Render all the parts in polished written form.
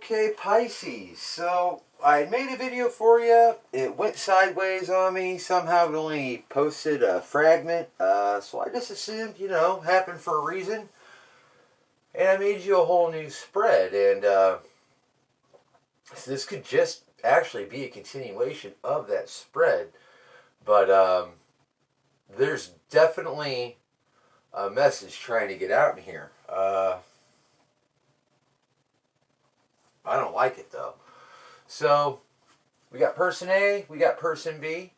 Okay, Pisces. So I made a video for you. It went sideways on me. Somehow it only posted a fragment. So I just assumed, happened for a reason. And I made you a whole new spread. And so this could just actually be a continuation of that spread. But there's definitely a message trying to get out in here. I don't like it though. So we got person A, we got person B.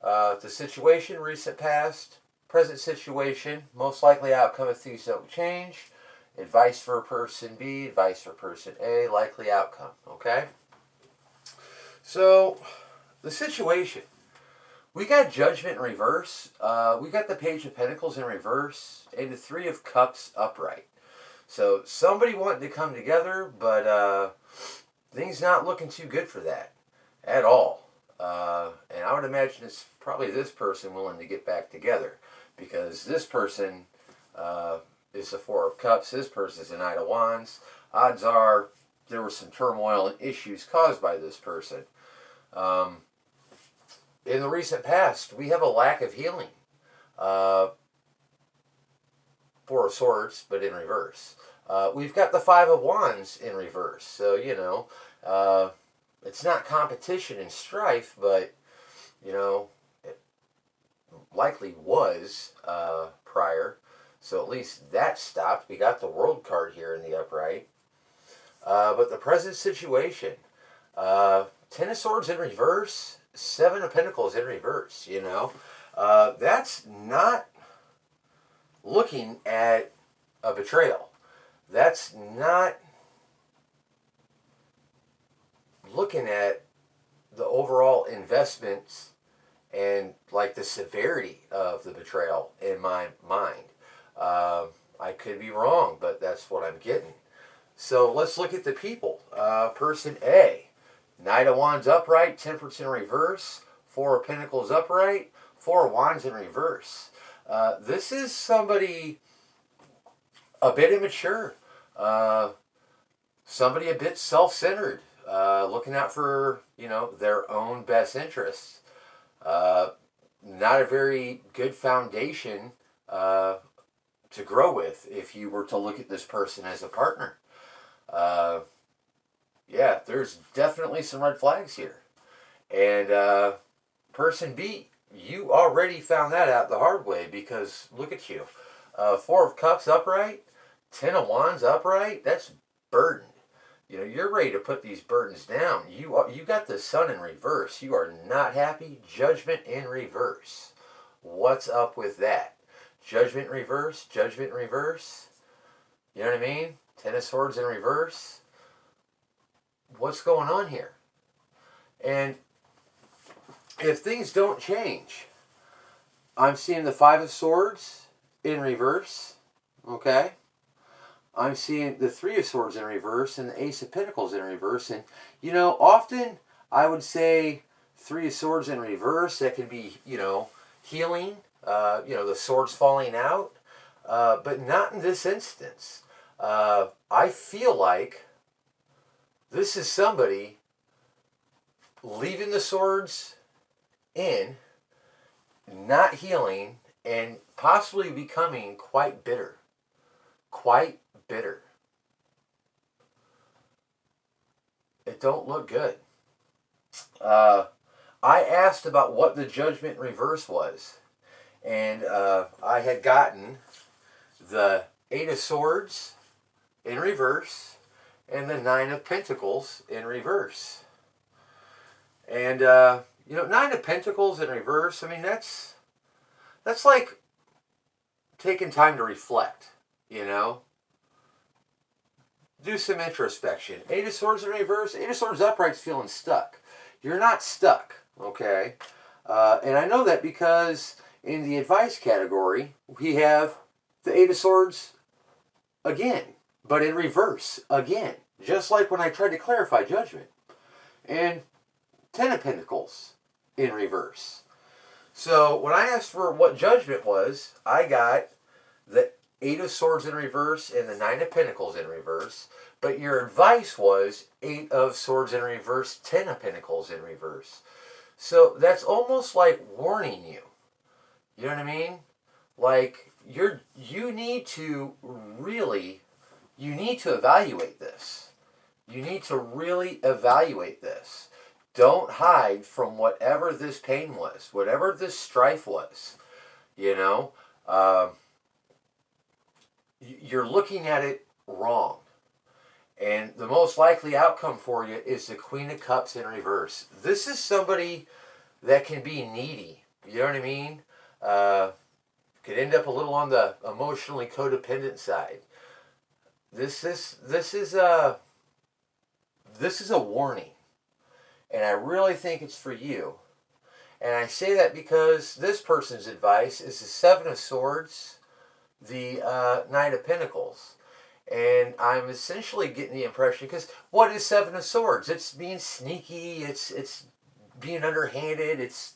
The situation, recent past, present situation, most likely outcome if things don't change. Advice for person B, advice for person A, likely outcome. Okay? So the situation. We got Judgment in reverse. We got the Page of Pentacles in reverse and the Three of Cups upright. So somebody wanting to come together, but things not looking too good for that at all. And I would imagine it's probably this person willing to get back together, because this person is the Four of Cups. This person is the Knight of Wands. Odds are there was some turmoil and issues caused by this person. In the recent past, we have a lack of healing. Four of Swords, but in reverse. We've got the Five of Wands in reverse. So, it's not competition and strife, but, it likely was prior. So at least that stopped. We got the World card here in the upright. But the present situation, Ten of Swords in reverse, Seven of Pentacles in reverse, that's not looking at a betrayal. That's not looking at the overall investments and like the severity of the betrayal in my mind. I could be wrong, but that's what I'm getting. So let's look at the people. Person A, Knight of Wands upright, Temperance in reverse, Four of Pentacles upright, Four of Wands in reverse. This is somebody a bit immature, somebody a bit self-centered, looking out for, their own best interests. Not a very good foundation to grow with if you were to look at this person as a partner. Yeah, there's definitely some red flags here. And person B, you already found that out the hard way, because look at you. Four of Cups upright, Ten of Wands upright, that's burdened. You're ready to put these burdens down. You got the Sun in reverse. You are not happy. Judgment in reverse. What's up with that? Judgment in reverse, Judgment in reverse. You know what I mean? Ten of Swords in reverse. What's going on here? And if things don't change, I'm seeing the Five of Swords in reverse. Okay? I'm seeing the Three of Swords in reverse and the Ace of Pentacles in reverse. And, often I would say Three of Swords in reverse, that could be, healing, the swords falling out. But not in this instance. I feel like this is somebody leaving the swords in, not healing, and possibly becoming quite bitter. Quite bitter. It don't look good. I asked about what the Judgment reverse was, and I had gotten the Eight of Swords in reverse and the Nine of Pentacles in reverse. And Nine of Pentacles in reverse, I mean, that's like taking time to reflect, do some introspection. Eight of Swords in reverse, Eight of Swords upright's feeling stuck. You're not stuck, okay? And I know that because in the advice category, we have the Eight of Swords again, but in reverse again, just like when I tried to clarify Judgment. And Ten of Pentacles in reverse. So when I asked for what Judgment was, I got the Eight of Swords in reverse and the Nine of Pentacles in reverse. But your advice was Eight of Swords in reverse, Ten of Pentacles in reverse. So that's almost like warning you. You know what I mean? Like you need to evaluate this. You need to really evaluate this. Don't hide from whatever this pain was, whatever this strife was. You know, you're looking at it wrong. And the most likely outcome for you is the Queen of Cups in reverse. This is somebody that can be needy. You know what I mean? Could end up a little on the emotionally codependent side. This is a warning. And I really think it's for you. And I say that because this person's advice is the Seven of Swords, the Knight of Pentacles. And I'm essentially getting the impression, because what is Seven of Swords? It's being sneaky, it's being underhanded, it's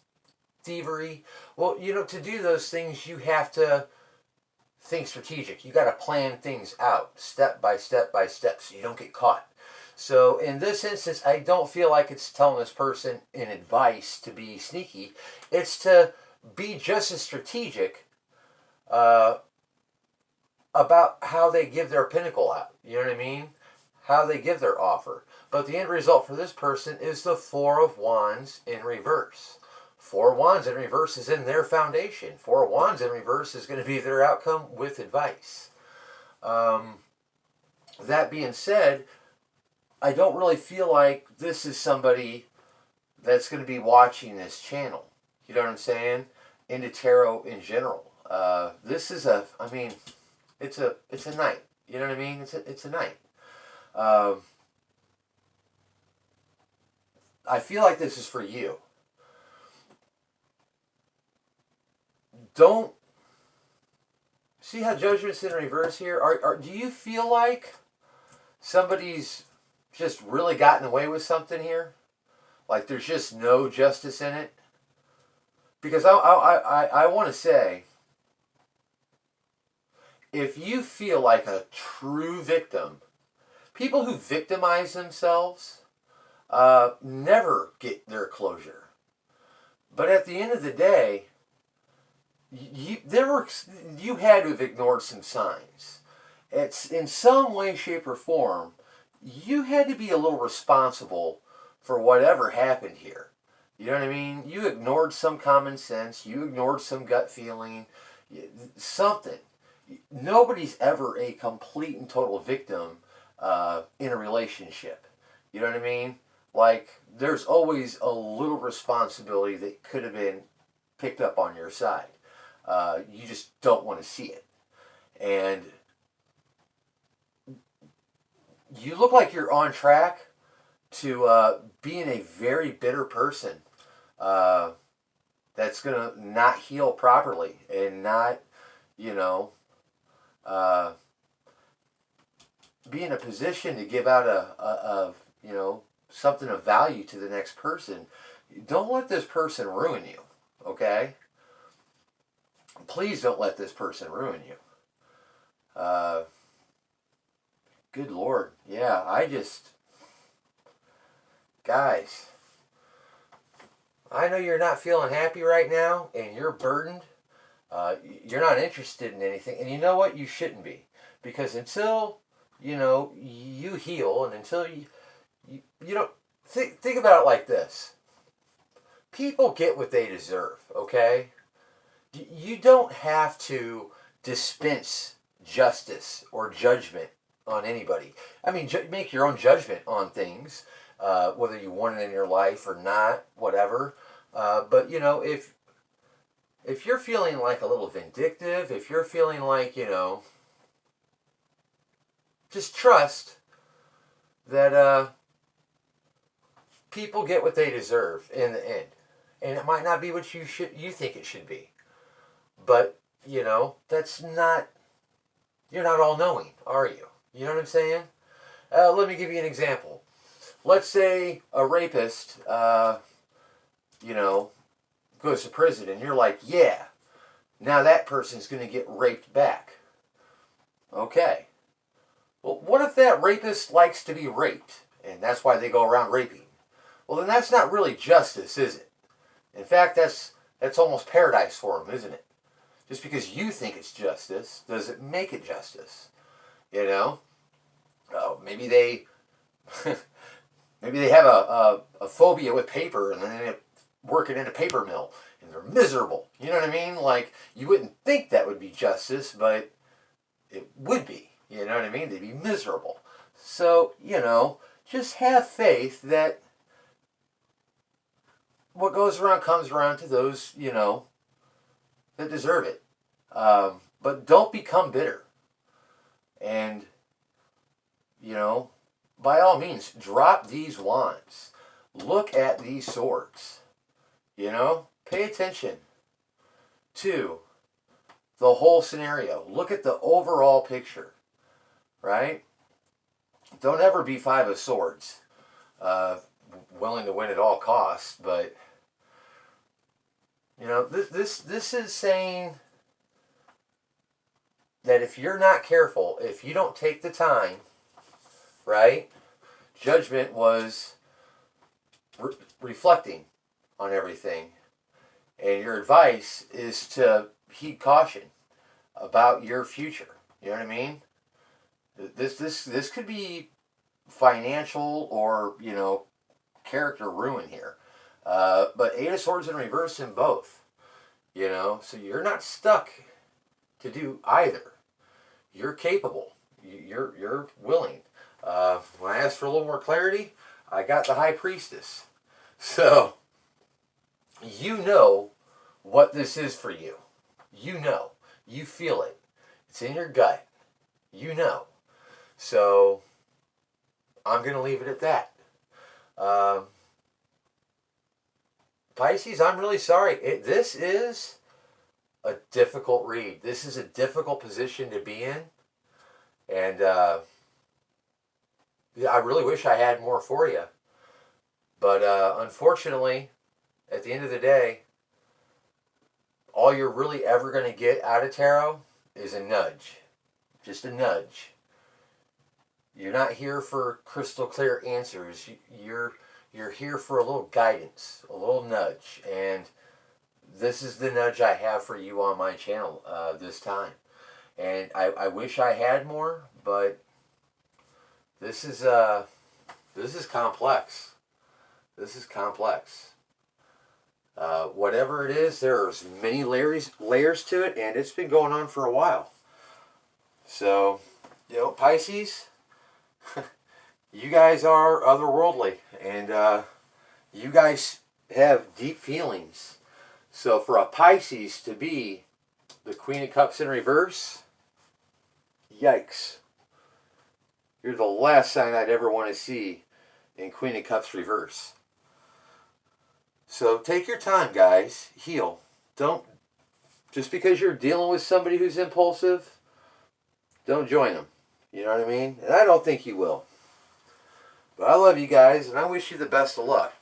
thievery. Well, you know, to do those things, you have to think strategic. You got to plan things out, step by step by step, so you don't get caught. So in this instance, I don't feel like it's telling this person in advice to be sneaky. It's to be just as strategic about how they give their pinnacle out. You know what I mean? How they give their offer. But the end result for this person is the Four of Wands in reverse. Four of Wands in reverse is in their foundation. Four of Wands in reverse is going to be their outcome with advice. That being said, I don't really feel like this is somebody that's going to be watching this channel. You know what I'm saying? Into tarot in general. This is it's a knight. You know what I mean? It's a knight. I feel like this is for you. Don't see how Judgment's in reverse here. Do you feel like somebody's just really gotten away with something here? Like there's just no justice in it? Because I want to say, if you feel like a true victim, people who victimize themselves never get their closure. But at the end of the day, you had to have ignored some signs. It's in some way, shape, or form, you had to be a little responsible for whatever happened here. You know what I mean? You ignored some common sense. You ignored some gut feeling. Something. Nobody's ever a complete and total victim in a relationship. You know what I mean? Like, there's always a little responsibility that could have been picked up on your side. You just don't want to see it. And you look like you're on track to being a very bitter person that's going to not heal properly and not, be in a position to give out a something of value to the next person. Don't let this person ruin you, okay? Please don't let this person ruin you. Good Lord. Yeah, guys, I know you're not feeling happy right now and you're burdened. You're not interested in anything. And you know what? You shouldn't be. Because until, you heal and until you don't, think about it like this. People get what they deserve, okay? You don't have to dispense justice or judgment on anybody. I mean, make your own judgment on things, whether you want it in your life or not, whatever. But, if you're feeling like a little vindictive, if you're feeling like, just trust that people get what they deserve in the end. And it might not be what you think it should be. But, that's not, you're not all knowing, are you? You know what I'm saying? Let me give you an example. Let's say a rapist, goes to prison and you're like, yeah, now that person's going to get raped back. Okay. Well, what if that rapist likes to be raped, and that's why they go around raping? Well, then that's not really justice, is it? In fact, that's almost paradise for them, isn't it? Just because you think it's justice doesn't make it justice. You know? Oh, maybe they maybe they have a phobia with paper, and then they work it in a paper mill, and they're miserable. You know what I mean? Like, you wouldn't think that would be justice, but it would be. You know what I mean? They'd be miserable. So, just have faith that what goes around comes around to those, that deserve it. But don't become bitter. And, by all means, drop these wands. Look at these swords. Pay attention to the whole scenario. Look at the overall picture, right? Don't ever be Five of Swords, willing to win at all costs. But this is saying that if you're not careful, if you don't take the time, right? Judgment was reflecting on everything, and your advice is to heed caution about your future. You know what I mean? This could be financial or character ruin here. But Eight of Swords in reverse in both. So you're not stuck to do either. You're capable. You're willing. When I asked for a little more clarity, I got the High Priestess. So you know what this is for you. You know. You feel it. It's in your gut. You know. So I'm going to leave it at that. Pisces, I'm really sorry. This is a difficult read. This is a difficult position to be in. And I really wish I had more for you. But unfortunately, at the end of the day, all you're really ever going to get out of tarot is a nudge. Just a nudge. You're not here for crystal clear answers. You're here for a little guidance, a little nudge. And this is the nudge I have for you on my channel this time. And I wish I had more, but this is complex. This is complex. Whatever it is, there's many layers to it, and it's been going on for a while. So, Pisces, you guys are otherworldly, and you guys have deep feelings. So for a Pisces to be the Queen of Cups in reverse, yikes. You're the last sign I'd ever want to see in Queen of Cups reverse. So take your time, guys. Heal. Don't, just because you're dealing with somebody who's impulsive, don't join them. You know what I mean? And I don't think you will. But I love you guys, and I wish you the best of luck.